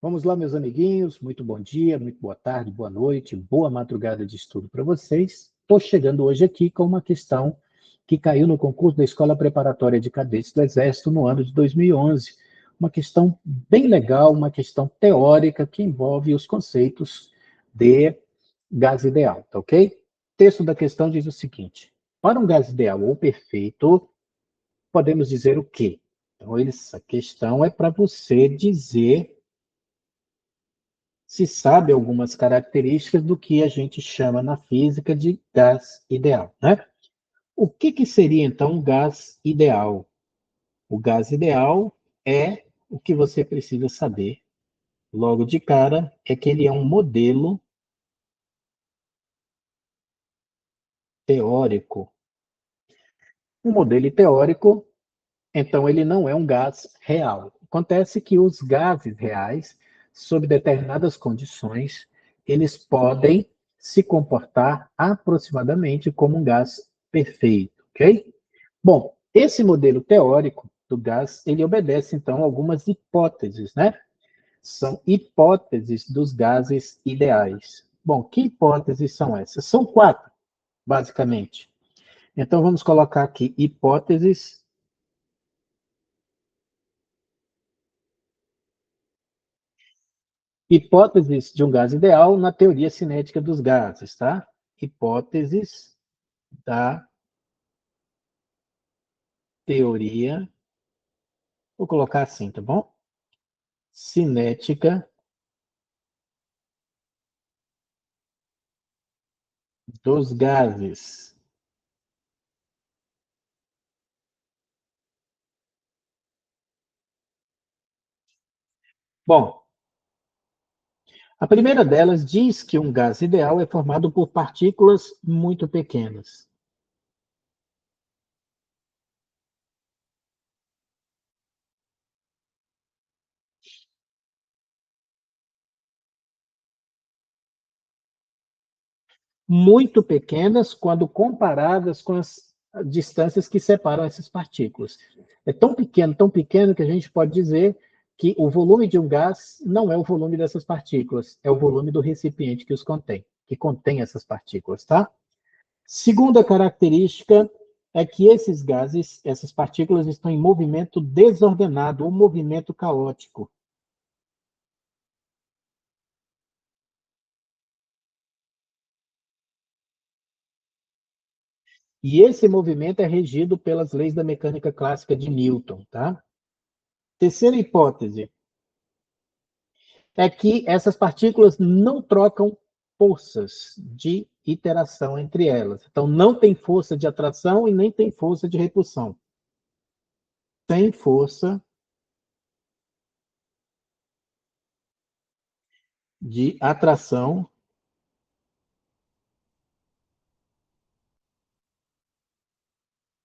Vamos lá, meus amiguinhos. Muito bom dia, muito boa tarde, boa noite, boa madrugada de estudo para vocês. Estou chegando hoje aqui com uma questão que caiu no concurso da Escola Preparatória de Cadetes do Exército no ano de 2011. Uma questão bem legal, uma questão teórica que envolve os conceitos de gás ideal, tá ok? O texto da questão diz o seguinte: para um gás ideal ou perfeito, podemos dizer o quê? Então, essa questão é para você dizer se sabe algumas características do que a gente chama na física de gás ideal, né? O que seria, então, um gás ideal? O gás ideal é o que você precisa saber logo de cara, é que ele é um modelo teórico. Um modelo teórico, então, ele não é um gás real. Acontece que os gases reais, sob determinadas condições, eles podem se comportar aproximadamente como um gás perfeito, ok? Bom, esse modelo teórico do gás, ele obedece, então, a algumas hipóteses, né? São hipóteses dos gases ideais. Bom, que hipóteses são essas? São quatro, basicamente. Então, vamos colocar aqui hipóteses de um gás ideal na teoria cinética dos gases, tá? Hipóteses da teoria, vou colocar assim, tá bom? Cinética dos gases. Bom, a primeira delas diz que um gás ideal é formado por partículas muito pequenas. Muito pequenas quando comparadas com as distâncias que separam essas partículas. É tão pequeno que a gente pode dizer que o volume de um gás não é o volume dessas partículas, é o volume do recipiente que os contém, que contém essas partículas, tá? Segunda característica é que esses gases, essas partículas estão em movimento desordenado ou movimento caótico. E esse movimento é regido pelas leis da mecânica clássica de Newton, tá? Terceira hipótese é que essas partículas não trocam forças de interação entre elas. Então, não tem força de atração e nem tem força de repulsão. Tem força de atração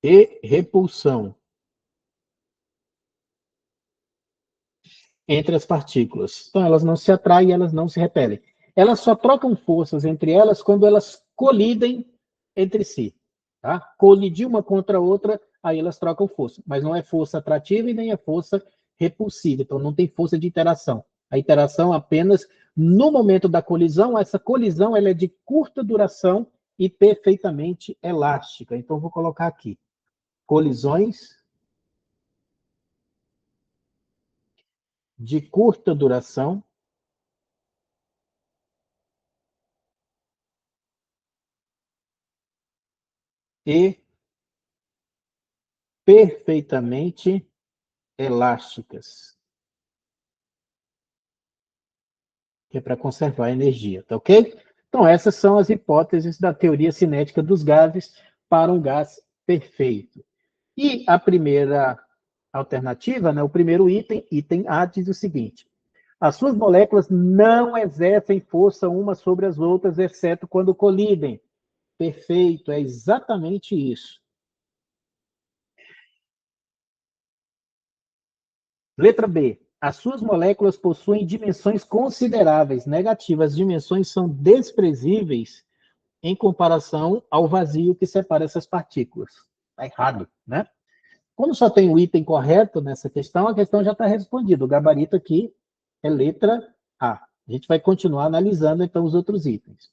e repulsão entre as partículas. Então, elas não se atraem, elas não se repelem. Elas só trocam forças entre elas quando elas colidem entre si. Tá? Colidir uma contra a outra, aí elas trocam força. Mas não é força atrativa e nem é força repulsiva. Então, não tem força de interação. A interação apenas no momento da colisão. Essa colisão ela é de curta duração e perfeitamente elástica. Então, vou colocar aqui. Colisões de curta duração e perfeitamente elásticas, que é para conservar a energia, tá ok? Então, essas são as hipóteses da teoria cinética dos gases para um gás perfeito. E a primeira alternativa, né, o primeiro item A, diz o seguinte: as suas moléculas não exercem força umas sobre as outras, exceto quando colidem. Perfeito, é exatamente isso. Letra B. As suas moléculas possuem dimensões consideráveis. Negativas. As dimensões são desprezíveis em comparação ao vazio que separa essas partículas. Está errado, né? Como só tem o item correto nessa questão, a questão já está respondida. O gabarito aqui é letra A. A gente vai continuar analisando, então, os outros itens.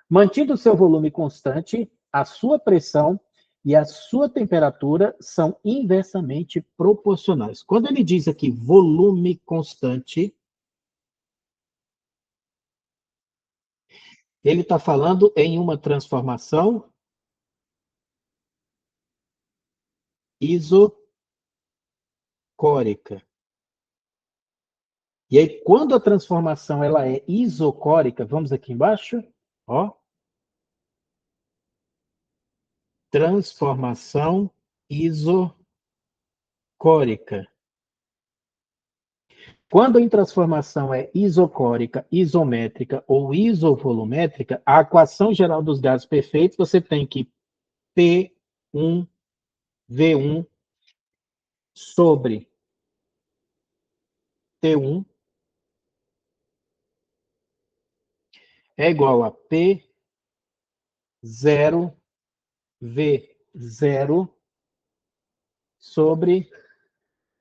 Mantido o seu volume constante, a sua pressão e a sua temperatura são inversamente proporcionais. Quando ele diz aqui volume constante, ele está falando em uma transformação isocórica. E aí, quando a transformação ela é isocórica, vamos aqui embaixo, ó, transformação isocórica. Quando a transformação é isocórica, isométrica ou isovolumétrica, a equação geral dos gases perfeitos, você tem que P1, V1 sobre T1 é igual a P0, V0 sobre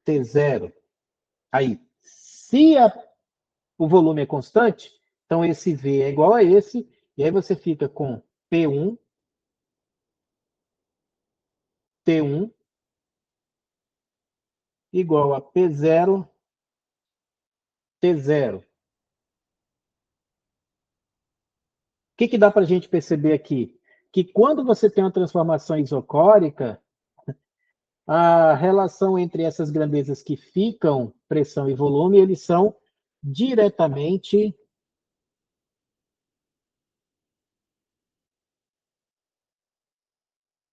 T0. Aí, se o volume é constante, então esse V é igual a esse, e aí você fica com P1, T1 igual a P0, T0. O que dá para a gente perceber aqui? Que quando você tem uma transformação isocórica, a relação entre essas grandezas que ficam, pressão e volume, eles são diretamente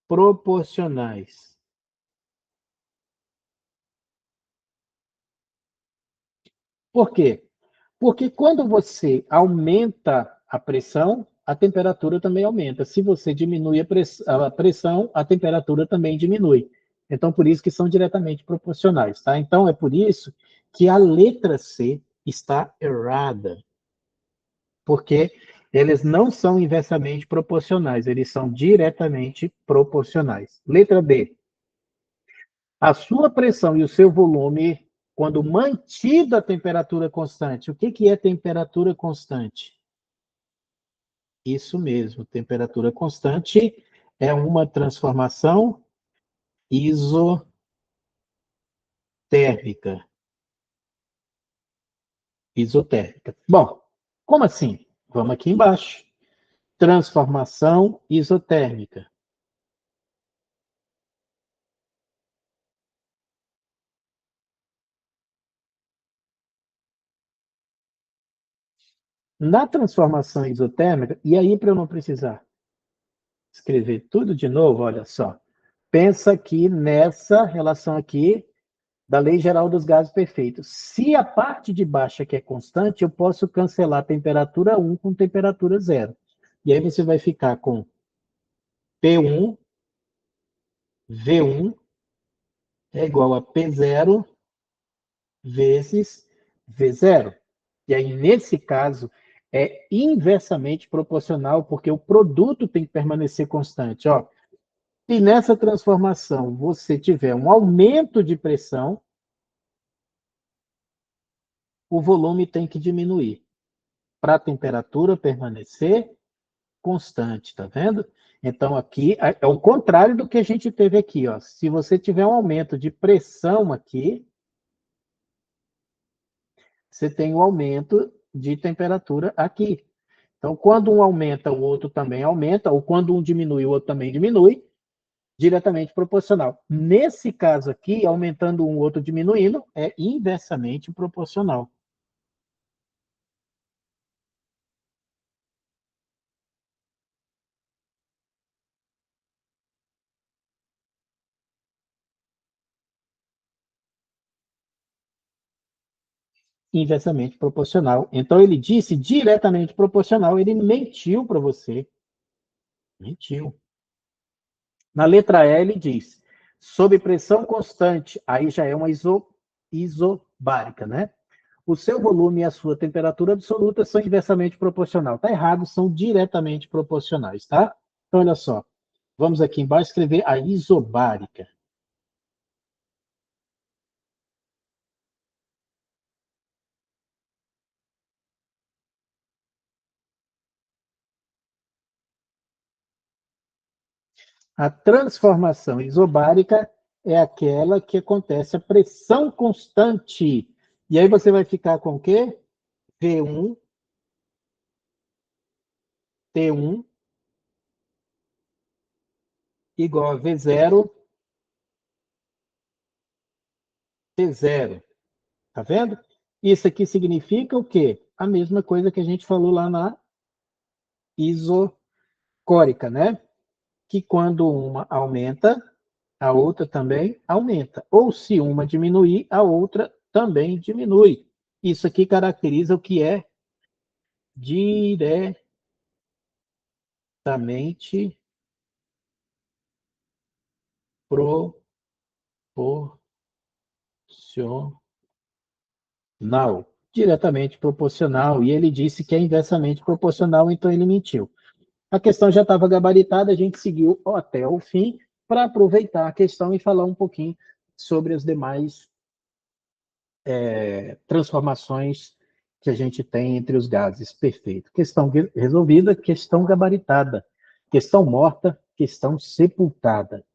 proporcionais. Por quê? Porque quando você aumenta a pressão, a temperatura também aumenta. Se você diminui a pressão, a temperatura também diminui. Então, por isso que são diretamente proporcionais, tá? Então, é por isso que a letra C está errada. Porque eles não são inversamente proporcionais, eles são diretamente proporcionais. Letra D. A sua pressão e o seu volume, quando mantida a temperatura constante. O que é temperatura constante? Isso mesmo, temperatura constante é uma transformação isotérmica. Isotérmica. Bom, como assim? Vamos aqui embaixo. Transformação isotérmica. Na transformação isotérmica, e aí para eu não precisar escrever tudo de novo, olha só. Pensa aqui nessa relação aqui da lei geral dos gases perfeitos. Se a parte de baixo aqui é constante, eu posso cancelar a temperatura 1 com temperatura 0. E aí você vai ficar com P1, V1 é igual a P0 vezes V0. E aí, nesse caso, é inversamente proporcional, porque o produto tem que permanecer constante. Ó, se nessa transformação você tiver um aumento de pressão, o volume tem que diminuir para a temperatura permanecer constante, tá vendo? Então, aqui é o contrário do que a gente teve aqui. Ó. Se você tiver um aumento de pressão aqui, você tem um aumento de temperatura aqui. Então, quando um aumenta, o outro também aumenta, ou quando um diminui, o outro também diminui, diretamente proporcional. Nesse caso aqui, aumentando um, o outro diminuindo, é inversamente proporcional. Inversamente proporcional. Então, ele disse diretamente proporcional, ele mentiu para você. Mentiu. Na letra E, ele diz, sob pressão constante, aí já é uma isobárica, né? O seu volume e a sua temperatura absoluta são inversamente proporcional. Está errado, são diretamente proporcionais, tá? Então, olha só. Vamos aqui embaixo escrever a isobárica. A transformação isobárica é aquela que acontece a pressão constante. E aí você vai ficar com o quê? V1, T1 igual a V0, T0. Tá vendo? Isso aqui significa o quê? A mesma coisa que a gente falou lá na isocórica, né? Que quando uma aumenta, a outra também aumenta. Ou se uma diminuir, a outra também diminui. Isso aqui caracteriza o que é diretamente proporcional. Diretamente proporcional. E ele disse que é inversamente proporcional, então ele mentiu. A questão já estava gabaritada, a gente seguiu até o fim para aproveitar a questão e falar um pouquinho sobre as demais transformações que a gente tem entre os gases. Perfeito. Questão resolvida, questão gabaritada. Questão morta, questão sepultada.